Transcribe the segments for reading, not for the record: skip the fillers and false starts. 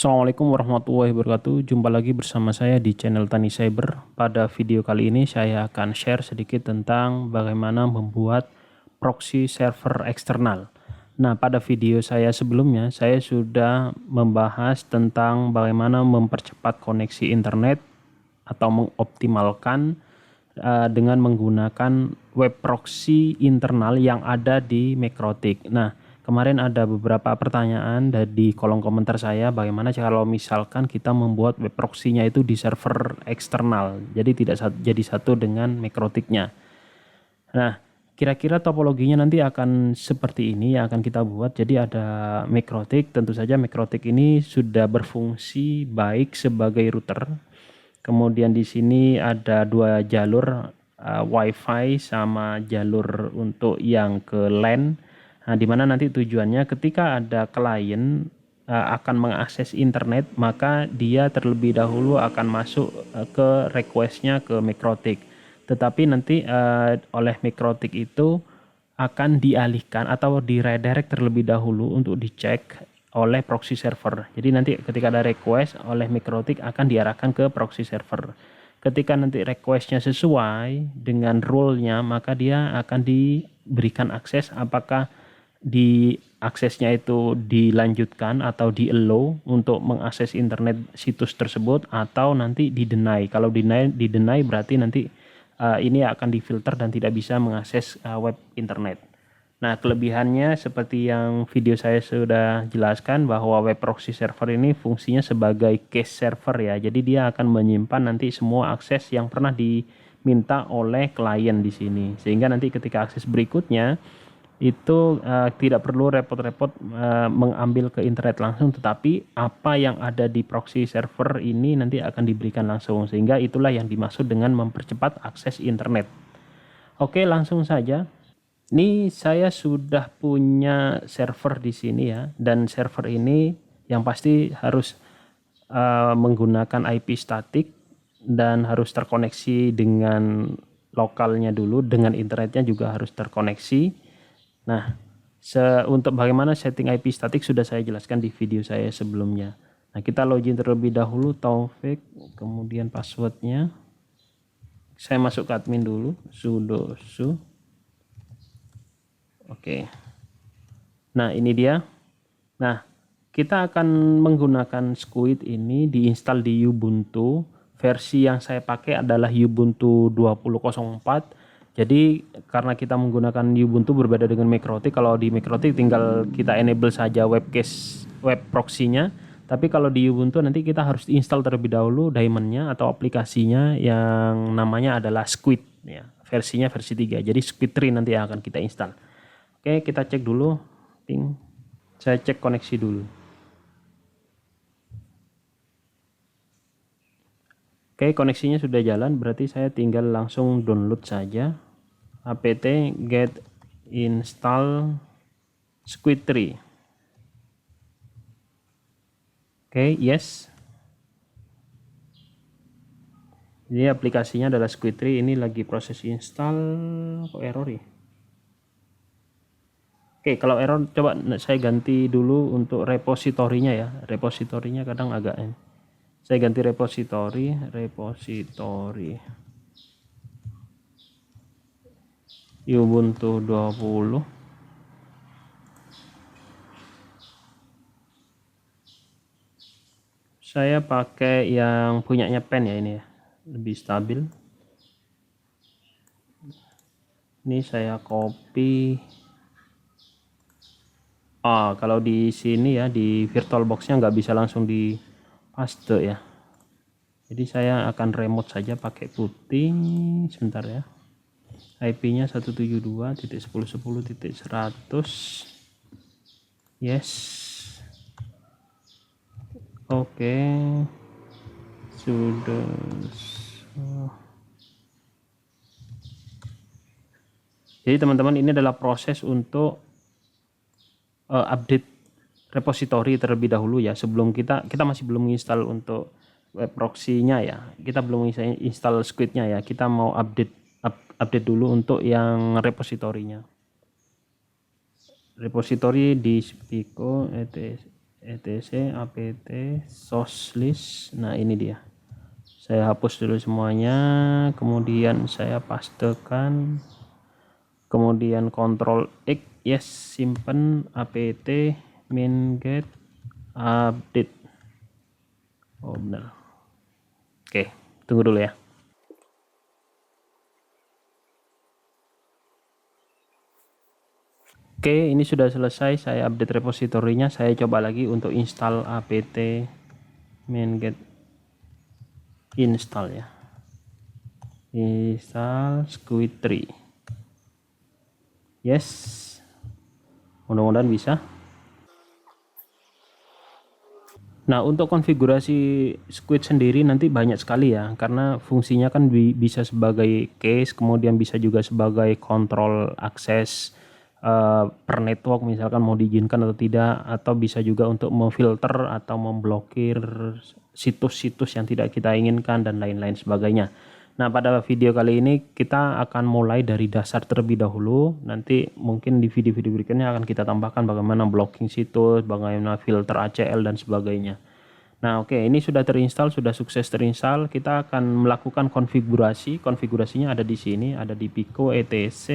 Assalamualaikum warahmatullahi wabarakatuh. Jumpa lagi bersama saya di channel Tani Cyber. Pada video kali ini saya akan share sedikit tentang bagaimana membuat proxy server eksternal. Nah, pada video saya sebelumnya saya sudah membahas tentang bagaimana mempercepat koneksi internet atau mengoptimalkan dengan menggunakan web proxy internal yang ada di Makrotik. Nah, kemarin ada beberapa pertanyaan di kolom komentar saya, bagaimana kalau misalkan kita membuat web proxy-nya itu di server eksternal, jadi tidak jadi satu dengan Makrotik-nya. Nah, kira-kira topologinya nanti akan seperti ini yang akan kita buat. Jadi ada Makrotik, tentu saja Makrotik ini sudah berfungsi baik sebagai router. Kemudian di sini ada dua jalur WiFi sama jalur untuk yang ke LAN. Nah, di mana nanti tujuannya ketika ada klien akan mengakses internet, maka dia terlebih dahulu akan masuk ke requestnya ke Makrotik. Tetapi nanti oleh Makrotik itu akan dialihkan atau diredirect terlebih dahulu untuk dicek oleh proxy server. Jadi nanti ketika ada request oleh Makrotik akan diarahkan ke proxy server. Ketika nanti requestnya sesuai dengan rule-nya, maka dia akan diberikan akses, apakah di aksesnya itu dilanjutkan atau di allow untuk mengakses internet situs tersebut, atau nanti di deny. Kalau di deny berarti nanti ini akan difilter dan tidak bisa mengakses web internet. Nah, kelebihannya seperti yang video saya sudah jelaskan, bahwa web proxy server ini fungsinya sebagai cache server ya. Jadi dia akan menyimpan nanti semua akses yang pernah diminta oleh klien di sini. Sehingga nanti ketika akses berikutnya itu tidak perlu repot-repot mengambil ke internet langsung, tetapi apa yang ada di proxy server ini nanti akan diberikan langsung. Sehingga itulah yang dimaksud dengan mempercepat akses internet. Oke, langsung saja. Ini saya sudah punya server di sini ya, dan server ini yang pasti harus menggunakan IP statik dan harus terkoneksi dengan lokalnya dulu, dengan internetnya juga harus terkoneksi. Nah, untuk bagaimana setting IP statik sudah saya jelaskan di video saya sebelumnya. Nah, kita login terlebih dahulu, Taufik, kemudian passwordnya. Saya masuk ke admin dulu, sudo su. Oke. Nah, ini dia. Nah, kita akan menggunakan Squid ini diinstal di Ubuntu. Versi yang saya pakai adalah Ubuntu 20.04. Jadi karena kita menggunakan Ubuntu berbeda dengan Makrotik. Kalau di Makrotik tinggal kita enable saja web proxy-nya. Tapi kalau di Ubuntu nanti kita harus install terlebih dahulu daemonnya atau aplikasinya yang namanya adalah Squid ya. Versinya versi 3. Jadi Squid 3 nanti yang akan kita install. Oke, kita cek dulu ping. Saya cek koneksi dulu. Oke, koneksinya sudah jalan, berarti saya tinggal langsung download saja apt get install Squid 3. Oke, yes. Jadi aplikasinya adalah Squid 3, ini lagi proses install. Kok error ya? Oke, kalau error coba saya ganti dulu untuk repositorinya ya. Repositorinya kadang agak ini. Saya ganti repositori Ubuntu 20. Saya pakai yang punyanya pen ya, ini ya. Lebih stabil. Ini saya copy. Kalau di sini ya, di VirtualBox-nya nggak bisa langsung di paste ya. Jadi saya akan remote saja pakai putih. Sebentar ya. IP-nya 172.10.10.100. Yes. Oke. Sudah. Jadi teman-teman, ini adalah proses untuk update repository terlebih dahulu ya. Sebelum kita masih belum install untuk web proxy-nya ya. Kita belum install Squid-nya ya. Kita mau update dulu untuk yang repositorinya. Repository di Spico etc apt source list. Nah ini dia, saya hapus dulu semuanya, kemudian saya pastekan, kemudian Ctrl X, yes, simpen apt main get update. Oh benar. Oke, tunggu dulu ya. Oke, ini sudah selesai, saya update repositorinya. Saya coba lagi untuk install apt main get install ya. Install Squid 3. Yes. Mudah-mudahan bisa. Nah, untuk konfigurasi Squid sendiri nanti banyak sekali ya, karena fungsinya kan bisa sebagai case, kemudian bisa juga sebagai kontrol akses per network, misalkan mau diizinkan atau tidak, atau bisa juga untuk memfilter atau memblokir situs-situs yang tidak kita inginkan dan lain-lain sebagainya. Nah, pada video kali ini kita akan mulai dari dasar terlebih dahulu. Nanti mungkin di video-video berikutnya akan kita tambahkan bagaimana blocking situs, bagaimana filter ACL dan sebagainya. Nah, oke, ini sudah terinstall, sudah sukses terinstall. Kita akan melakukan konfigurasi. Konfigurasinya ada di sini, ada di Pico etc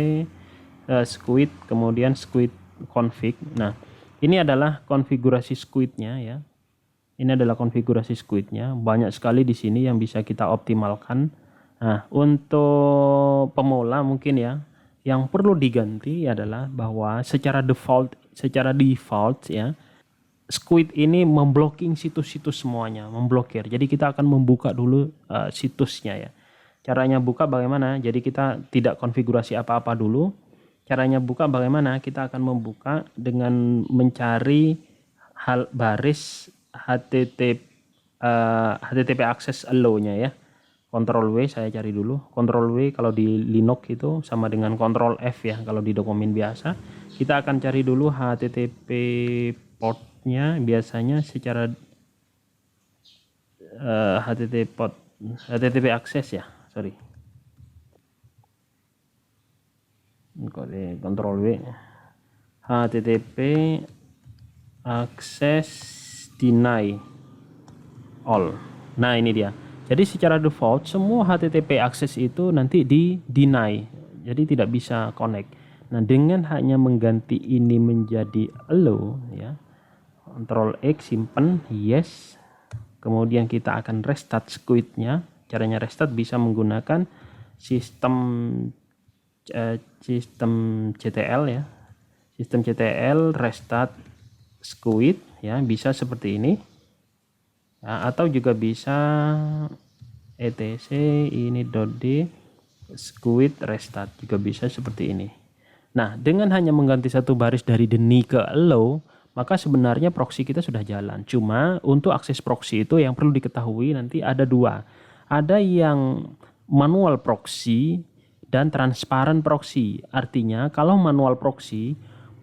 Squid, kemudian Squid config. Nah, ini adalah konfigurasi Squidnya ya. Ini adalah konfigurasi Squidnya. Banyak sekali di sini yang bisa kita optimalkan. Nah, untuk pemula mungkin ya, yang perlu diganti adalah bahwa secara default ya, Squid ini memblocking situs-situs semuanya, memblokir. Jadi kita akan membuka dulu situsnya ya. Caranya buka bagaimana? Jadi kita tidak konfigurasi apa-apa dulu. Caranya buka bagaimana? Kita akan membuka dengan mencari baris HTTP access allow-nya ya. Ctrl W saya cari dulu. Ctrl W kalau di Linux itu sama dengan Ctrl F ya kalau di dokumen biasa. Kita akan cari dulu HTTP portnya, biasanya secara HTTP access ya, sorry. Ctrl W, HTTP access deny all. Nah ini dia. Jadi secara default semua HTTP access itu nanti di deny, jadi tidak bisa connect. Nah dengan hanya mengganti ini menjadi allow ya, Ctrl X simpen, yes. Kemudian kita akan restart Squidnya. Caranya restart bisa menggunakan sistem CTL ya. Sistem CTL restart Squid ya, bisa seperti ini. Ya, atau juga bisa etc ini.d Squid restart, juga bisa seperti ini. Nah, dengan hanya mengganti satu baris dari deny ke allow, maka sebenarnya proxy kita sudah jalan. Cuma untuk akses proxy itu yang perlu diketahui nanti ada dua. Ada yang manual proxy dan transparent proxy. Artinya kalau manual proxy,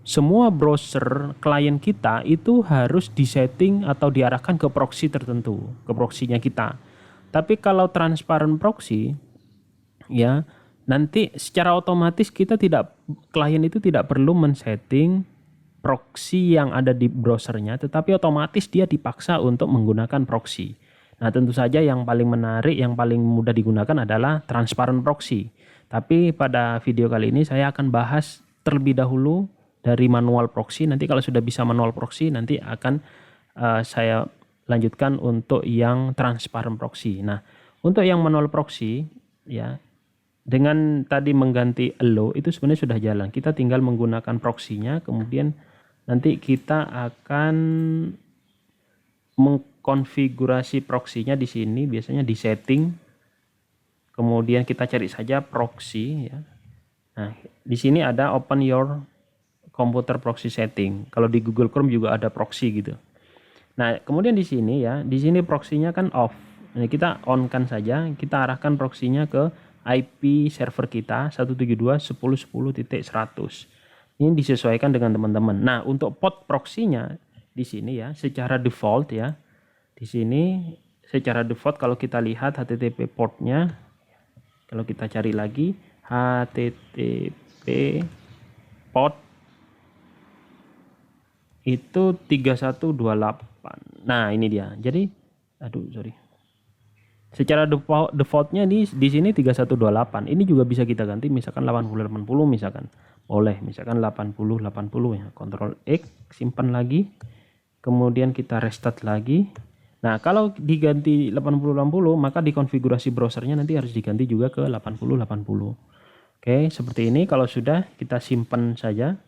semua browser klien kita itu harus disetting atau diarahkan ke proxy tertentu, ke proxy-nya kita. Tapi kalau transparent proxy ya, nanti secara otomatis klien itu tidak perlu men-setting proxy yang ada di browsernya, tetapi otomatis dia dipaksa untuk menggunakan proxy. Nah, tentu saja yang paling menarik, yang paling mudah digunakan adalah transparent proxy. Tapi pada video kali ini saya akan bahas terlebih dahulu dari manual proxy. Nanti kalau sudah bisa manual proxy, nanti akan saya lanjutkan untuk yang transparent proxy. Nah, untuk yang manual proxy ya, dengan tadi mengganti allow itu sebenarnya sudah jalan. Kita tinggal menggunakan proxy-nya, kemudian nanti kita akan mengkonfigurasi proxy-nya di sini, biasanya di setting. Kemudian kita cari saja proxy ya. Nah, di sini ada open your computer proxy setting. Kalau di Google Chrome juga ada proxy gitu. Nah, kemudian di sini ya, di sini proxy-nya kan off. Nah, kita on-kan saja, kita arahkan proxy-nya ke IP server kita 172.168.100. Ini disesuaikan dengan teman-teman. Nah, untuk port proxy-nya di sini ya, secara default ya. Di sini secara default kalau kita lihat HTTP port-nya, kalau kita cari lagi HTTP port itu 3128. Nah, ini dia. Jadi secara defaultnya di sini 3128. Ini juga bisa kita ganti misalkan 8080 misalkan. Boleh, misalkan 8080 ya. Ctrl X, simpan lagi. Kemudian kita restart lagi. Nah, kalau diganti 8080 maka di konfigurasi browsernya nanti harus diganti juga ke 8080. Oke, seperti ini. Kalau sudah, kita simpan saja.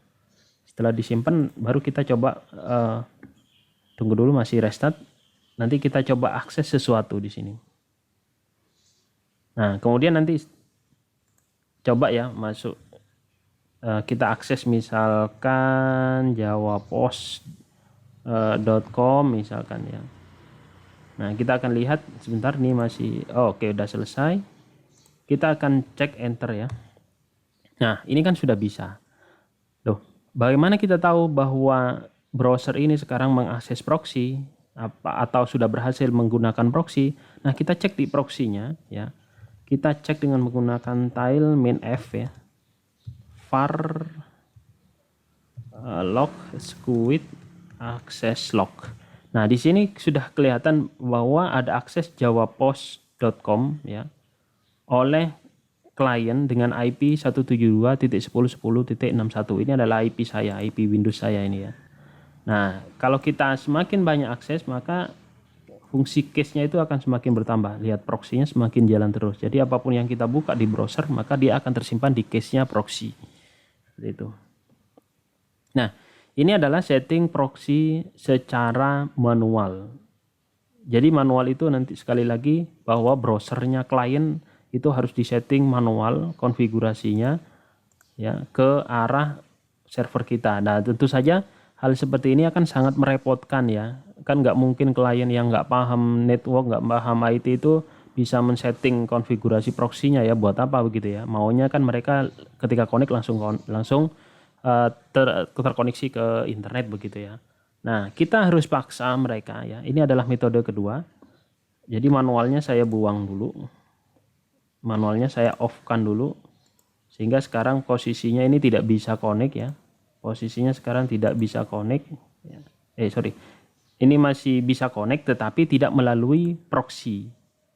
Setelah disimpan baru kita coba tunggu dulu masih restart. Nanti kita coba akses sesuatu di sini. Nah, kemudian nanti coba ya masuk, kita akses misalkan jawapost.com misalkan ya. Nah, kita akan lihat sebentar nih masih oke, udah selesai. Kita akan cek enter ya. Nah, ini kan sudah bisa. Loh, bagaimana kita tahu bahwa browser ini sekarang mengakses proxy atau sudah berhasil menggunakan proxy? Nah, kita cek di proxy-nya ya. Kita cek dengan menggunakan tile main-f ya. var log squid access log. Nah, di sini sudah kelihatan bahwa ada akses jawapost.com ya oleh klien dengan IP 172.10.10.61. Ini adalah IP saya, IP Windows saya ini ya. Nah, kalau kita semakin banyak akses maka fungsi cache-nya itu akan semakin bertambah. Lihat, proxy-nya semakin jalan terus. Jadi apapun yang kita buka di browser maka dia akan tersimpan di cache-nya proxy. Seperti itu. Nah, ini adalah setting proxy secara manual. Jadi manual itu nanti sekali lagi bahwa browsernya klien itu harus disetting manual konfigurasinya ya ke arah server kita. Nah, tentu saja hal seperti ini akan sangat merepotkan ya. Kan nggak mungkin klien yang nggak paham network, nggak paham IT itu bisa men-setting konfigurasi proxy-nya ya, buat apa begitu ya. Maunya kan mereka ketika connect langsung terkoneksi ke internet begitu ya. Nah, kita harus paksa mereka ya. Ini adalah metode kedua. Jadi manualnya saya buang dulu. Manualnya saya off-kan dulu. Sehingga sekarang posisinya ini tidak bisa connect ya. Posisinya sekarang tidak bisa connect ya. Ini masih bisa connect tetapi tidak melalui proxy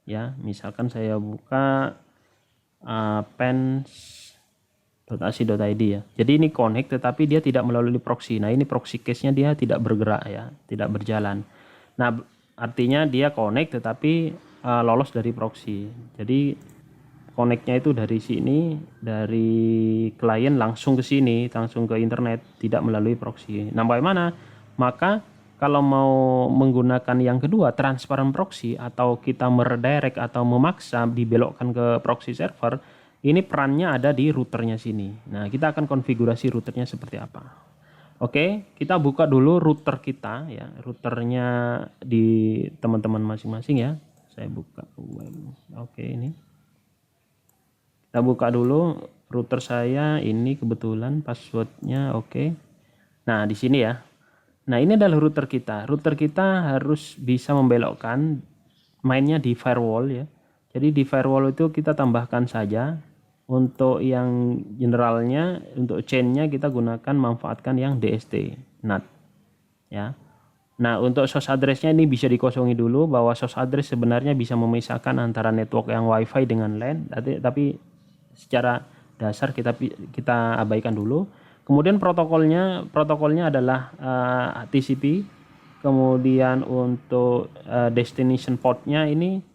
ya. Misalkan saya buka pens.ac.id ya. Jadi ini connect tetapi dia tidak melalui proxy. Nah, ini proxy case-nya dia tidak bergerak ya, tidak berjalan. Nah, artinya dia connect tetapi lolos dari proxy. Jadi connect-nya itu dari sini, dari klien langsung ke sini, langsung ke internet, tidak melalui proxy. Nah, bagaimana? Maka kalau mau menggunakan yang kedua, transparent proxy, atau kita meredirect atau memaksa dibelokkan ke proxy server, ini perannya ada di routernya sini. Nah, kita akan konfigurasi routernya seperti apa. Oke, kita buka dulu router kita ya, routernya di teman-teman masing-masing ya. Saya buka web. Oke, ini. Kita buka dulu router saya, ini kebetulan passwordnya oke. Nah, di sini ya. Nah, ini adalah router kita. Router kita harus bisa membelokkan, mainnya di firewall ya. Jadi di firewall itu kita tambahkan saja. Untuk yang generalnya, untuk chainnya kita gunakan manfaatkan yang DST NAT ya. Nah, untuk source address-nya ini bisa dikosongi dulu, bahwa source address sebenarnya bisa memisahkan antara network yang WiFi dengan LAN, tapi secara dasar kita abaikan dulu. Kemudian protokolnya adalah TCP. Kemudian untuk destination portnya ini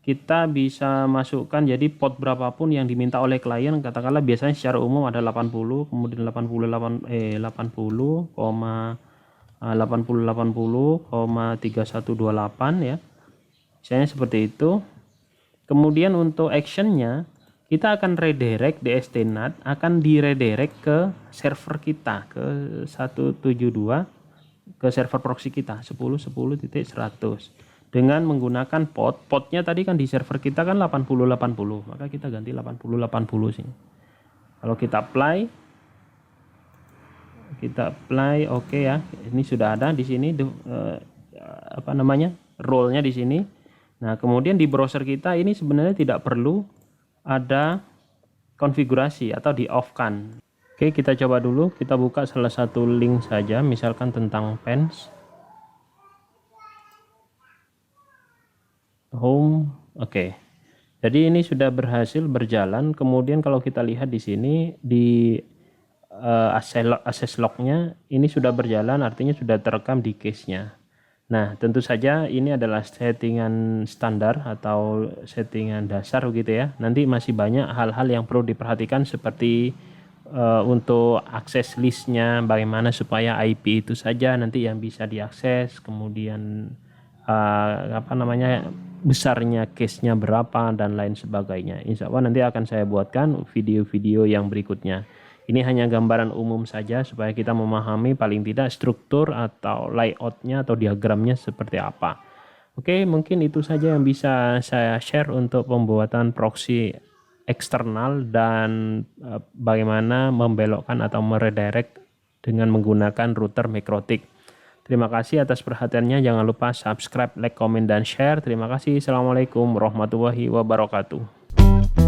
kita bisa masukkan jadi port berapapun yang diminta oleh klien. Katakanlah biasanya secara umum ada 80, kemudian 80,3128 ya. Misalnya seperti itu. Kemudian untuk actionnya kita akan redirect DST NAT, akan diredirect ke server kita ke 172, ke server proxy kita 10.10.100 dengan menggunakan portnya tadi kan di server kita kan 8080, maka kita ganti 8080 sini. Kalau kita apply oke ya, ini sudah ada di sini role-nya di sini. Nah, kemudian di browser kita ini sebenarnya tidak perlu ada konfigurasi atau di off kan. Oke, kita coba dulu. Kita buka salah satu link saja, misalkan tentang pens. Home. Oke. Jadi ini sudah berhasil berjalan. Kemudian kalau kita lihat di sini di access lognya ini sudah berjalan, artinya sudah terekam di case-nya. Nah, tentu saja ini adalah settingan standar atau settingan dasar gitu ya. Nanti masih banyak hal-hal yang perlu diperhatikan seperti untuk akses listnya, bagaimana supaya IP itu saja nanti yang bisa diakses, kemudian besarnya case-nya berapa dan lain sebagainya. Insya Allah nanti akan saya buatkan video-video yang berikutnya. Ini hanya gambaran umum saja supaya kita memahami paling tidak struktur atau layoutnya atau diagramnya seperti apa. Oke, mungkin itu saja yang bisa saya share untuk pembuatan proxy eksternal dan bagaimana membelokkan atau meredirect dengan menggunakan router MikroTik. Terima kasih atas perhatiannya. Jangan lupa subscribe, like, komen, dan share. Terima kasih. Assalamualaikum warahmatullahi wabarakatuh.